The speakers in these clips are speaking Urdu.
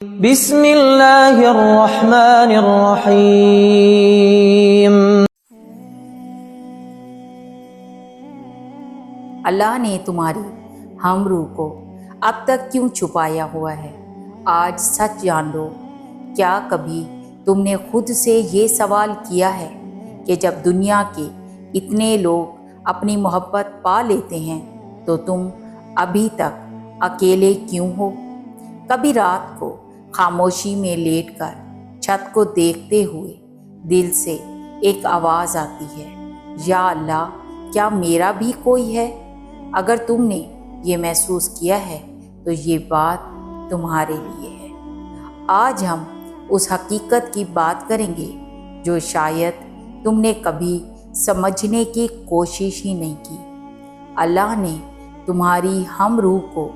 بسم اللہ الرحمن الرحیم۔ اللہ نے تمہاری ہم روح کو اب تک کیوں چھپایا ہوا ہے؟ آج سچ جان لو۔ کیا کبھی تم نے خود سے یہ سوال کیا ہے کہ جب دنیا کے اتنے لوگ اپنی محبت پا لیتے ہیں تو تم ابھی تک اکیلے کیوں ہو؟ کبھی رات کو خاموشی میں لیٹ کر چھت کو دیکھتے ہوئے دل سے ایک آواز آتی ہے، یا اللہ کیا میرا بھی کوئی ہے؟ اگر تم نے یہ محسوس کیا ہے تو یہ بات تمہارے لیے ہے۔ آج ہم اس حقیقت کی بات کریں گے جو شاید تم نے کبھی سمجھنے کی کوشش ہی نہیں کی۔ اللہ نے تمہاری ہم روح کو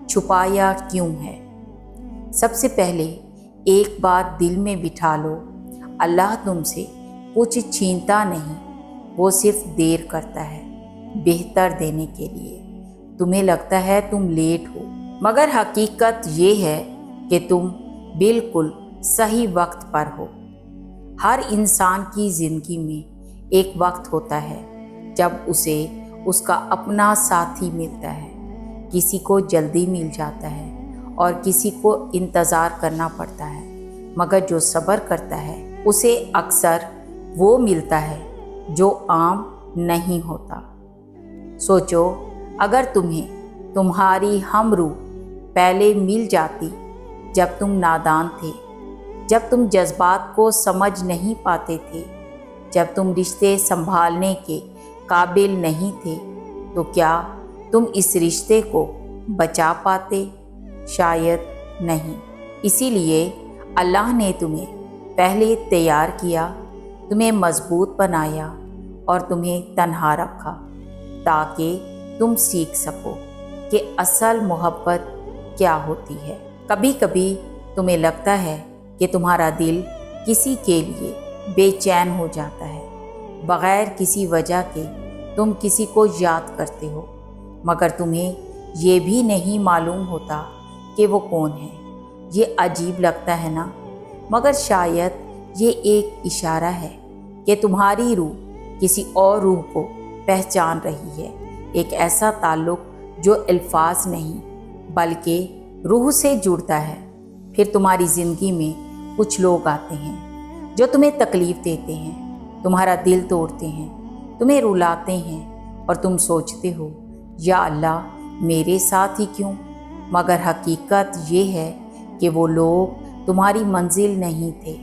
چھپایا کیوں ہے؟ سب سے پہلے ایک بات دل میں بٹھا لو، اللہ تم سے کچھ چھینتا نہیں، وہ صرف دیر کرتا ہے بہتر دینے کے لیے۔ تمہیں لگتا ہے تم لیٹ ہو، مگر حقیقت یہ ہے کہ تم بالکل صحیح وقت پر ہو۔ ہر انسان کی زندگی میں ایک وقت ہوتا ہے جب اسے اس کا اپنا ساتھی ملتا ہے۔ کسی کو جلدی مل جاتا ہے اور کسی کو انتظار کرنا پڑتا ہے، مگر جو صبر کرتا ہے اسے اکثر وہ ملتا ہے جو عام نہیں ہوتا۔ سوچو، اگر تمہیں تمہاری ہم روح پہلے مل جاتی جب تم نادان تھے، جب تم جذبات کو سمجھ نہیں پاتے تھے، جب تم رشتے سنبھالنے کے قابل نہیں تھے، تو کیا تم اس رشتے کو بچا پاتے؟ شاید نہیں۔ اسی لیے اللہ نے تمہیں پہلے تیار کیا، تمہیں مضبوط بنایا اور تمہیں تنہا رکھا تاکہ تم سیکھ سکو کہ اصل محبت کیا ہوتی ہے۔ کبھی کبھی تمہیں لگتا ہے کہ تمہارا دل کسی کے لیے بے چین ہو جاتا ہے، بغیر کسی وجہ کے تم کسی کو یاد کرتے ہو، مگر تمہیں یہ بھی نہیں معلوم ہوتا کہ وہ کون ہے۔ یہ عجیب لگتا ہے نا؟ مگر شاید یہ ایک اشارہ ہے کہ تمہاری روح کسی اور روح کو پہچان رہی ہے، ایک ایسا تعلق جو الفاظ نہیں بلکہ روح سے جڑتا ہے۔ پھر تمہاری زندگی میں کچھ لوگ آتے ہیں جو تمہیں تکلیف دیتے ہیں، تمہارا دل توڑتے ہیں، تمہیں رلاتے ہیں، اور تم سوچتے ہو یا اللہ میرے ساتھ ہی کیوں؟ مگر حقیقت یہ ہے کہ وہ لوگ تمہاری منزل نہیں تھے،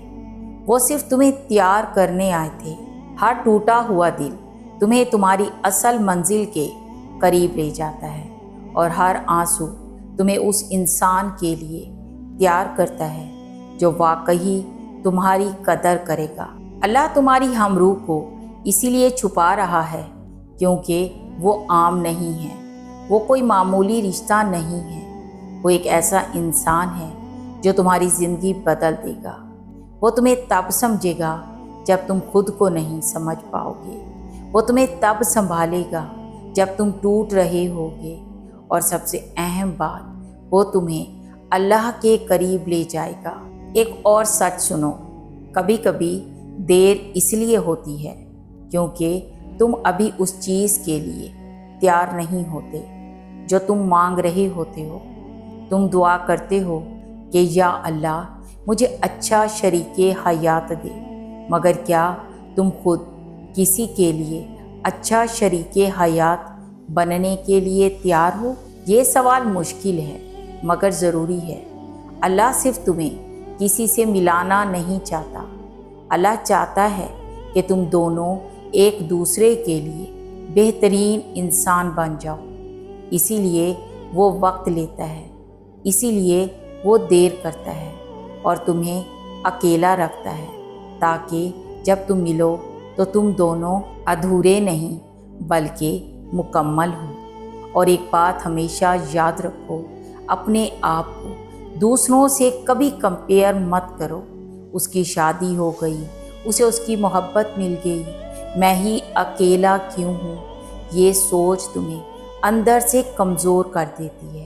وہ صرف تمہیں تیار کرنے آئے تھے۔ ہر ٹوٹا ہوا دل تمہیں تمہاری اصل منزل کے قریب لے جاتا ہے، اور ہر آنسو تمہیں اس انسان کے لیے تیار کرتا ہے جو واقعی تمہاری قدر کرے گا۔ اللہ تمہاری ہم روح کو اسی لیے چھپا رہا ہے کیونکہ وہ عام نہیں ہے، وہ کوئی معمولی رشتہ نہیں ہے، وہ ایک ایسا انسان ہے جو تمہاری زندگی بدل دے گا۔ وہ تمہیں تب سمجھے گا جب تم خود کو نہیں سمجھ پاؤ گے، وہ تمہیں تب سنبھالے گا جب تم ٹوٹ رہے ہوگے، اور سب سے اہم بات، وہ تمہیں اللہ کے قریب لے جائے گا۔ ایک اور سچ سنو، کبھی کبھی دیر اس لیے ہوتی ہے کیونکہ تم ابھی اس چیز کے لیے تیار نہیں ہوتے جو تم مانگ رہے ہوتے ہو۔ تم دعا کرتے ہو کہ یا اللہ مجھے اچھا شریک حیات دے، مگر کیا تم خود کسی کے لیے اچھا شریک حیات بننے کے لیے تیار ہو؟ یہ سوال مشکل ہے مگر ضروری ہے۔ اللہ صرف تمہیں کسی سے ملانا نہیں چاہتا، اللہ چاہتا ہے کہ تم دونوں ایک دوسرے کے لیے بہترین انسان بن جاؤ۔ اسی لیے وہ وقت لیتا ہے، اسی لیے وہ دیر کرتا ہے اور تمہیں اکیلا رکھتا ہے، تاکہ جب تم ملو تو تم دونوں ادھورے نہیں بلکہ مکمل ہو۔ اور ایک بات ہمیشہ یاد رکھو، اپنے آپ کو دوسروں سے کبھی کمپیئر مت کرو۔ اس کی شادی ہو گئی، اسے اس کی محبت مل گئی، میں ہی اکیلا کیوں ہوں؟ یہ سوچ تمہیں اندر سے کمزور کر دیتی ہے۔